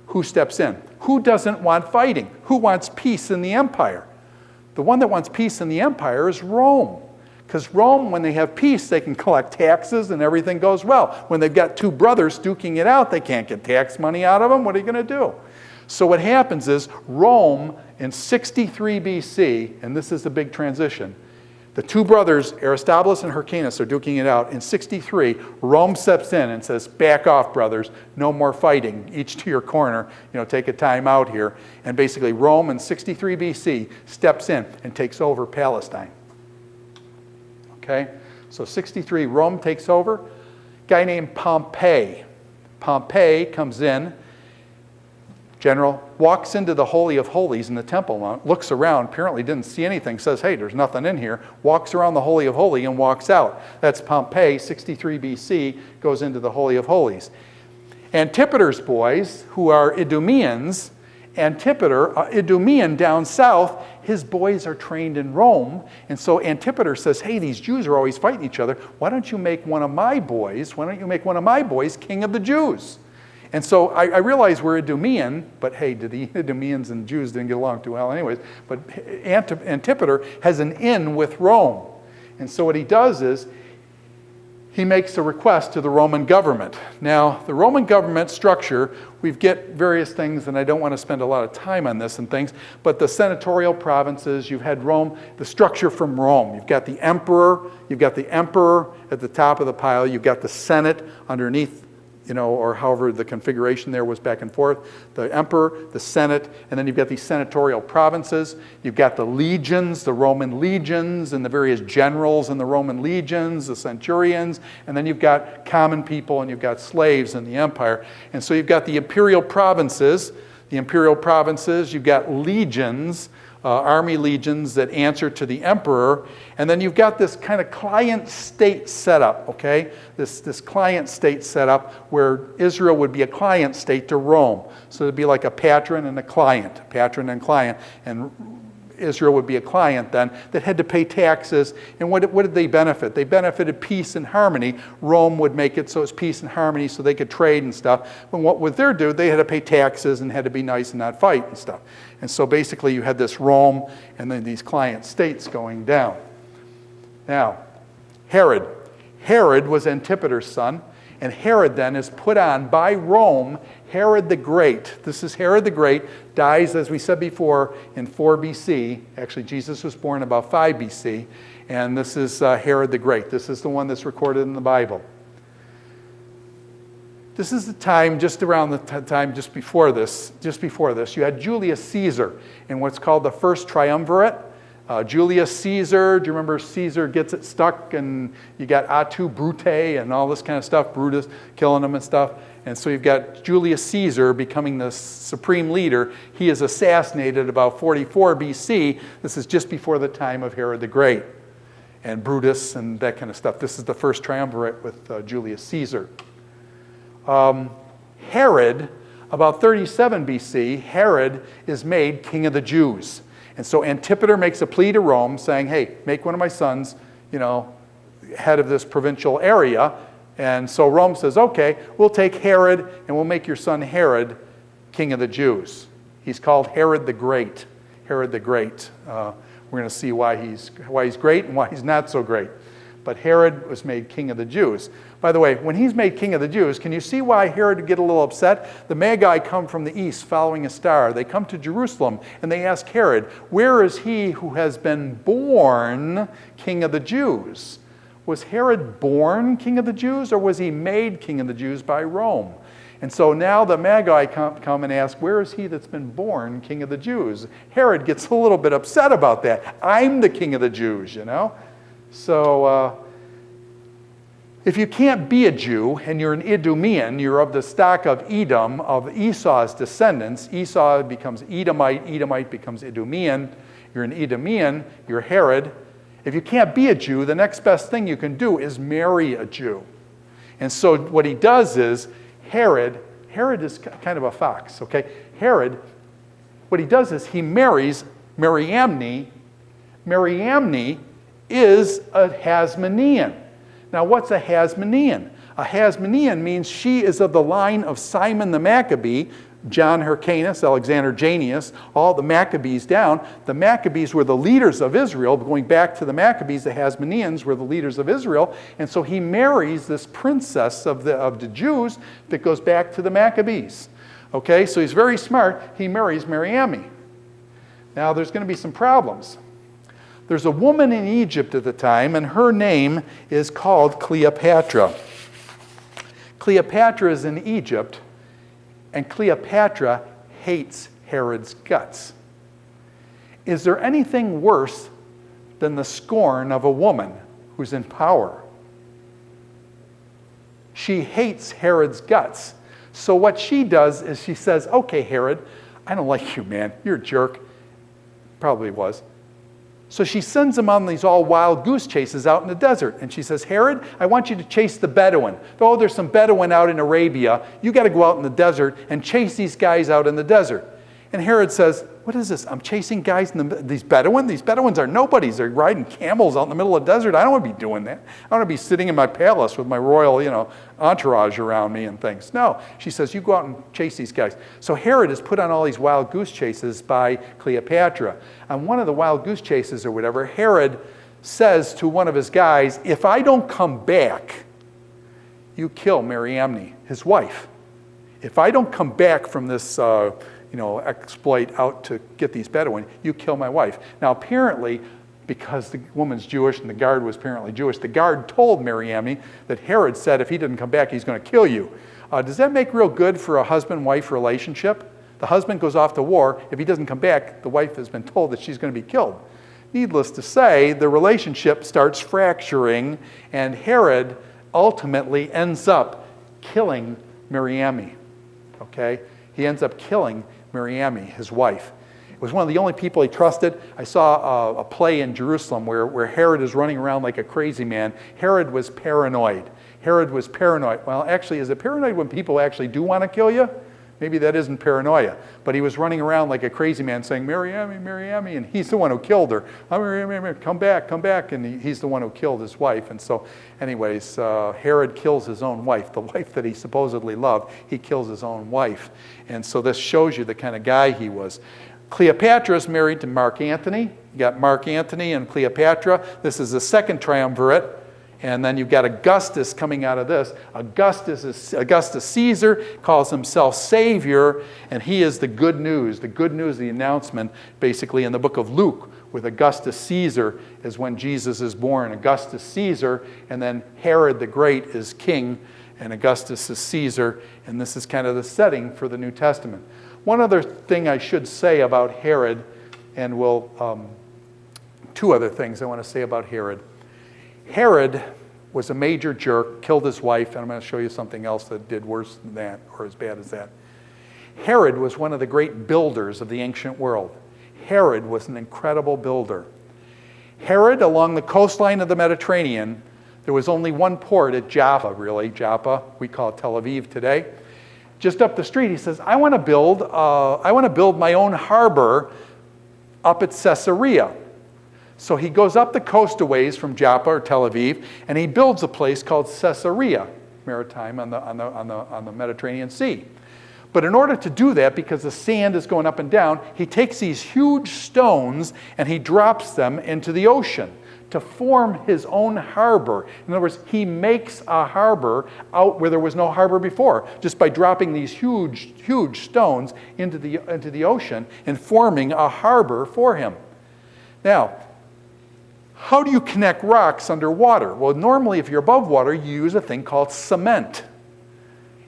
who steps in? Who doesn't want fighting? Who wants peace in the empire? The one that wants peace in the empire is Rome. Because Rome, when they have peace, they can collect taxes and everything goes well. When they've got two brothers duking it out, they can't get tax money out of them. What are you going to do? So what happens is Rome in 63 BC, and this is the big transition, the two brothers, Aristobulus and Hyrcanus, are duking it out. In 63, Rome steps in and says, back off, brothers. No more fighting. Each to your corner. Take a time out here. And basically, Rome in 63 BC steps in and takes over Palestine. Okay? So 63, Rome takes over. Guy named Pompey. Pompey comes in. General walks into the Holy of Holies in the Temple Mount, looks around, apparently didn't see anything, says, hey, there's nothing in here, walks around the Holy of Holies and walks out. That's Pompey, 63 BC, goes into the Holy of Holies. Antipater's boys, who are Idumeans, Antipater, Idumean down south, his boys are trained in Rome, and so Antipater says, hey, these Jews are always fighting each other, why don't you make one of my boys king of the Jews? And so I realize we're Idumean, but hey, the Idumeans and Jews didn't get along too well anyways. But Antipater has an in with Rome. And so what he does is he makes a request to the Roman government. Now, the Roman government structure, we get various things, and I don't want to spend a lot of time on this and things, but the senatorial provinces, you've had Rome, the structure from Rome. You've got the emperor at the top of the pile, you've got the Senate underneath, or however the configuration there was back and forth, the emperor, the Senate, and then you've got these senatorial provinces. You've got the legions, the Roman legions, and the various generals in the Roman legions, the centurions, and then you've got common people and you've got slaves in the empire. And so you've got the imperial provinces, you've got legions, army legions that answer to the emperor, and then you've got this kind of client state setup, okay? This client state setup where Israel would be a client state to Rome. So it'd be like a patron and client, and Israel would be a client then that had to pay taxes. And what did they benefit? They benefited peace and harmony. Rome would make it so it's peace and harmony so they could trade and stuff. But what would they do? They had to pay taxes and had to be nice and not fight and stuff. And so basically you had this Rome and then these client states going down. Now, Herod. Herod was Antipater's son, and Herod then is put on by Rome, Herod the Great. This is Herod the Great, dies, as we said before, in 4 BC. Actually, Jesus was born about 5 BC, and this is Herod the Great. This is the one that's recorded in the Bible. This is the time, just around the time just before this, you had Julius Caesar in what's called the First Triumvirate. Julius Caesar, do you remember Caesar gets it stuck, and you got Atu Brute and all this kind of stuff, Brutus killing him and stuff. And so you've got Julius Caesar becoming the supreme leader. He is assassinated about 44 BC. This is just before the time of Herod the Great and Brutus and that kind of stuff. This is the First Triumvirate with Julius Caesar. Herod, about 37 BC, Herod is made king of the Jews. And so Antipater makes a plea to Rome saying, hey, make one of my sons, head of this provincial area. And so Rome says, okay, we'll take Herod and we'll make your son Herod king of the Jews. He's called Herod the Great. Herod the Great. We're going to see why he's great and why he's not so great. But Herod was made king of the Jews. By the way, when he's made king of the Jews, can you see why Herod would get a little upset? The Magi come from the east following a star. They come to Jerusalem and they ask Herod, where is he who has been born king of the Jews? Was Herod born king of the Jews, or was he made king of the Jews by Rome? And so now the Magi come and ask, where is he that's been born king of the Jews? Herod gets a little bit upset about that. I'm the king of the Jews, So if you can't be a Jew and you're an Idumean, you're of the stock of Edom, of Esau's descendants. Esau becomes Edomite, Edomite becomes Idumean. You're an Idumean, you're Herod. If you can't be a Jew, the next best thing you can do is marry a Jew. And so what he does is, Herod is kind of a fox, okay? Herod, what he does is he marries Mariamne. Mariamne is a Hasmonean. Now, what's a Hasmonean? A Hasmonean means she is of the line of Simon the Maccabee, John Hyrcanus, Alexander Janneus, all the Maccabees down. The Maccabees were the leaders of Israel. Going back to the Maccabees, the Hasmoneans were the leaders of Israel. And so he marries this princess of the Jews that goes back to the Maccabees. Okay, so he's very smart. He marries Mariamne. Now there's going to be some problems. There's a woman in Egypt at the time, and her name is called Cleopatra. Cleopatra is in Egypt, and Cleopatra hates Herod's guts. Is there anything worse than the scorn of a woman who's in power? She hates Herod's guts. So what she does is she says, okay, Herod, I don't like you, man. You're a jerk. Probably was. So she sends him on these all wild goose chases out in the desert. And she says, Herod, I want you to chase the Bedouin. Oh, there's some Bedouin out in Arabia. You got to go out in the desert and chase these guys out in the desert. And Herod says, what is this? I'm chasing guys in these Bedouin? These Bedouins are nobodies. They're riding camels out in the middle of the desert. I don't want to be doing that. I want to be sitting in my palace with my royal, entourage around me and things. No. She says, you go out and chase these guys. So Herod is put on all these wild goose chases by Cleopatra. On one of the wild goose chases or whatever, Herod says to one of his guys, if I don't come back, you kill Mariamne, his wife. If I don't come back from this exploit out to get these Bedouin, you kill my wife. Now, apparently, because the woman's Jewish and the guard was apparently Jewish, the guard told Mariamne that Herod said if he didn't come back, he's going to kill you. Does that make real good for a husband-wife relationship? The husband goes off to war. If he doesn't come back, the wife has been told that she's going to be killed. Needless to say, the relationship starts fracturing, and Herod ultimately ends up killing Mariamne. Okay? He ends up killing Mariamne, his wife. It was one of the only people he trusted. I saw a play in Jerusalem where Herod is running around like a crazy man. Herod was paranoid. Herod was paranoid. Well, actually, is it paranoid when people actually do want to kill you? Maybe that isn't paranoia. But he was running around like a crazy man saying, Mariamne, Mariamne, and he's the one who killed her. Oh, Mariamne, come back. And he's the one who killed his wife. And so, anyways, Herod kills his own wife. The wife that he supposedly loved, he kills his own wife. And so this shows you the kind of guy he was. Cleopatra is married to Mark Antony. You got Mark Antony and Cleopatra. This is the second triumvirate. And then you've got Augustus coming out of this. Augustus Caesar calls himself Savior, and he is the good news, the announcement, basically in the book of Luke, with Augustus Caesar is when Jesus is born. Augustus Caesar, and then Herod the Great is king, and Augustus is Caesar, and this is kind of the setting for the New Testament. One other thing I should say about Herod, and two other things I want to say about Herod. Herod was a major jerk, killed his wife, and I'm going to show you something else that did worse than that, or as bad as that. Herod was one of the great builders of the ancient world. Herod was an incredible builder. Herod, along the coastline of the Mediterranean, there was only one port at Joppa, really. Joppa, we call it Tel Aviv today. Just up the street, he says, I want to build my own harbor up at Caesarea. So he goes up the coast a ways from Joppa or Tel Aviv, and he builds a place called Caesarea Maritime on the Mediterranean Sea. But in order to do that, because the sand is going up and down, he takes these huge stones and he drops them into the ocean to form his own harbor. In other words, he makes a harbor out where there was no harbor before, just by dropping these huge stones into the ocean and forming a harbor for him. Now, how do you connect rocks underwater? Well, normally if you're above water, you use a thing called cement.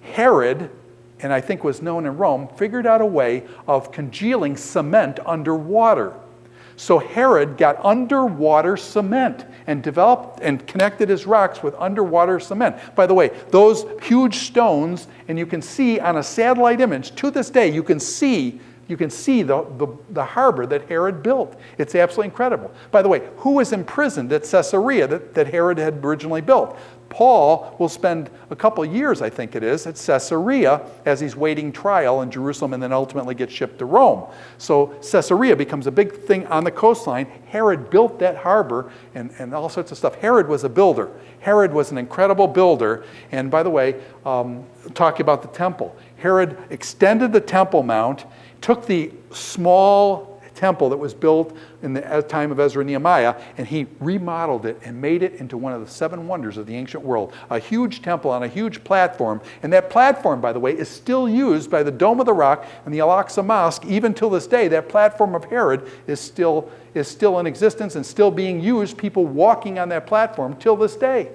Herod, and I think was known in Rome, figured out a way of congealing cement underwater. So Herod got underwater cement and developed and connected his rocks with underwater cement. By the way, those huge stones, and you can see on a satellite image, to this day, you can see the harbor that Herod built. It's absolutely incredible. By the way, who was imprisoned at Caesarea that Herod had originally built? Paul will spend a couple years, I think it is, at Caesarea as he's waiting trial in Jerusalem and then ultimately gets shipped to Rome. So Caesarea becomes a big thing on the coastline. Herod built that harbor and all sorts of stuff. Herod was a builder. Herod was an incredible builder. And by the way, talking about the temple, Herod extended the Temple Mount, took the small temple that was built in the time of Ezra and Nehemiah, and he remodeled it and made it into one of the 7 wonders of the ancient world. A huge temple on a huge platform. And that platform, by the way, is still used by the Dome of the Rock and the Al-Aqsa Mosque. Even till this day, that platform of Herod is still in existence and still being used. People walking on that platform till this day.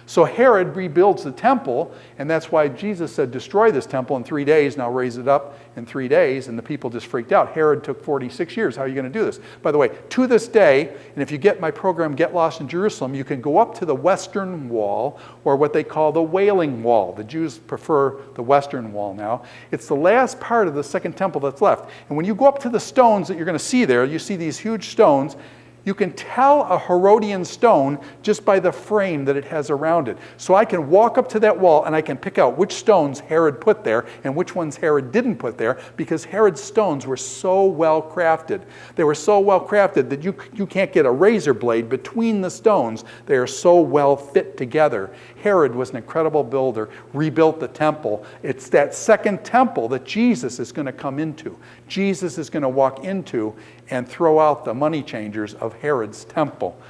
So Herod rebuilds the temple, and that's why Jesus said, destroy this temple in 3 days, and I'll raise it up in 3 days, and the people just freaked out. Herod took 46 years. How are you going to do this? By the way, to this day, and if you get my program, Get Lost in Jerusalem, you can go up to the Western Wall, or what they call the Wailing Wall. The Jews prefer the Western Wall now. It's the last part of the Second Temple that's left. And when you go up to the stones that you're going to see there, you see these huge stones. You can tell a Herodian stone just by the frame that it has around it. So I can walk up to that wall and I can pick out which stones Herod put there and which ones Herod didn't put there, because Herod's stones were so well crafted. They were so well crafted that you can't get a razor blade between the stones. They are so well fit together. Herod was an incredible builder, rebuilt the temple. It's that second temple that Jesus is going to come into. Jesus is going to walk into and throw out the money changers of Herod's temple.